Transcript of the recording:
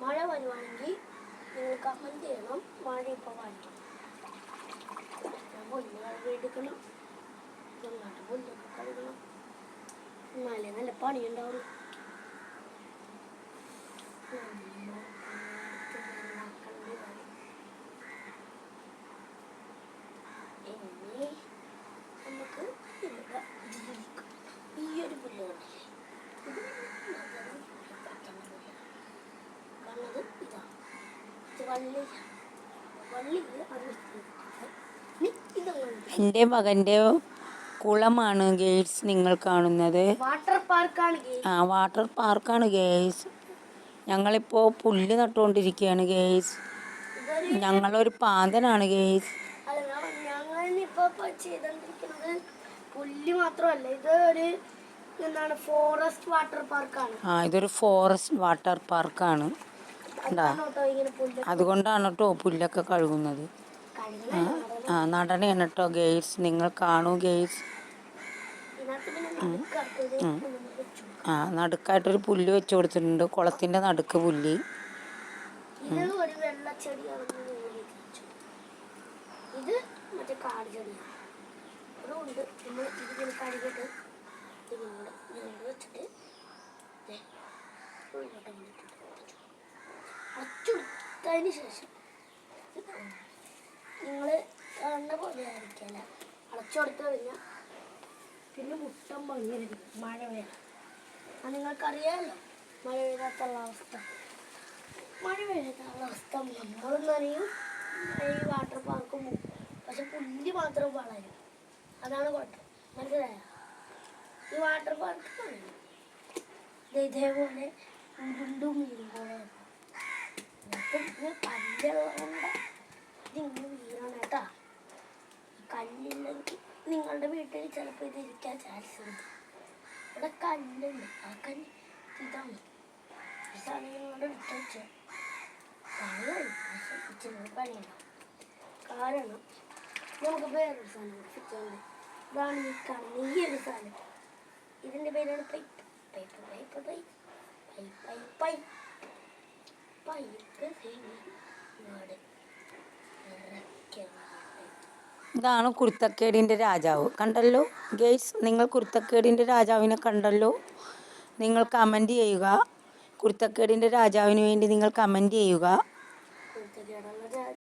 മഴ വരുവാണെങ്കിൽ നിങ്ങൾ കമന്റ് ചെയ്യണം. മഴ ഇപ്പോൾ വാങ്ങിക്കും പുല്ല് എടുക്കണം, നന്നായിട്ട് പുല്ലൊക്കെ കഴുകണം, എന്നാലേ നല്ല പണിയുണ്ടാവും. ഇനി നമുക്ക് ഈ ഒരു പുല്ല് കാണുന്നത് ഇതാണ്. എൻ്റെ മകൻ്റെ കുളമാണ് ഗേൾസ് നിങ്ങൾ കാണുന്നത്. വാട്ടർ പാർക്കാണ് ഗേൾസ്. ഞങ്ങളിപ്പോൾ പുല്ല് നട്ടുകൊണ്ടിരിക്കുകയാണ് ഗേൾസ്. ഞങ്ങളൊരു പാന്തനാണ് ഗേൾസ്. പുല്ല് മാത്രമല്ല, ഇതൊരു ഫോറസ്റ്റ് വാട്ടർ പാർക്കാണ്. ഇതൊരു ഫോറസ്റ്റ് വാട്ടർ പാർക്കാണ്. അതുകൊണ്ടാണ് കേട്ടോ പുല്ലൊക്കെ കഴുകുന്നത്. നടനയാണ് കേട്ടോ ഗേൾസ്, നിങ്ങൾ കാണൂ ഗേൾസ്. നടുക്കായിട്ടൊരു പുല്ല് വെച്ച് കൊടുത്തിട്ടുണ്ട്, കുളത്തിൻ്റെ നടുക്ക് പുല്ല്. ഇത് മറ്റേ കാട് ചെടിയാണ്. അതുകൊണ്ട് നമ്മൾ ഇതിങ്ങനെ കഴുകിയിട്ട് വെച്ചിട്ട് അടച്ചുകൊടുത്തതിന് ശേഷം നിങ്ങൾ കാണുന്ന പോലെ ആയിരിക്കല. അടച്ചുകൊടുത്ത് കഴിഞ്ഞാൽ പിന്നെ മുട്ടം ഭംഗിയായിരിക്കും. മഴ പെയ്യാൻ നിങ്ങൾക്കറിയാമല്ലോ മഴ പെയ്യാത്തുള്ള അവസ്ഥ. മഴ പെയ്യാത്തുള്ള അവസ്ഥ നമ്മളും നനയും, ഈ വാട്ടർ പാർക്കും പോകും. പക്ഷെ പുല്ല് മാത്രം വളരും, അതാണ് കുഴപ്പം. മനസ്സിലായോ? ഈ വാട്ടർ പാർക്ക് ഇതേപോലെ ഉരുണ്ടും വീഴും പോലെ കല്ലുള്ളതുകൊണ്ട് ഇതിങ്ങനെ വീഴണം കേട്ടാ. കല്ലില്ലെങ്കിൽ നിങ്ങളുടെ വീട്ടിൽ ചിലപ്പോൾ ഇത് ഇരിക്കാൻ ചാൻസ് ഉണ്ട്. ഇവിടെ കല്ലുണ്ട്, ആ കല്ല് ഇതാണ്. ഈ സാധനം നിങ്ങളുടെ എടുത്ത് വെച്ചാൽ പണിയുണ്ടാവും. കാരണം നമുക്ക് വേറൊരു സാധനം ഫിറ്റുണ്ട്. ഇതാണ് ഈ കാണുന്ന ഈ ഒരു സാധനം. ഇതിൻ്റെ പേരാണ് pipe. Pipe pipe pipe pipe pipe pipe ഇതാണ് കുരുത്തക്കേടിൻ്റെ രാജാവ്. കണ്ടല്ലോ ഗേൾസ്, നിങ്ങൾ കുരുത്തക്കേടിൻ്റെ രാജാവിനെ കണ്ടല്ലോ. നിങ്ങൾ കമൻറ്റ് ചെയ്യുക. കുരുത്തക്കേടിൻ്റെ രാജാവിന് വേണ്ടി നിങ്ങൾ കമൻറ്റ് ചെയ്യുക.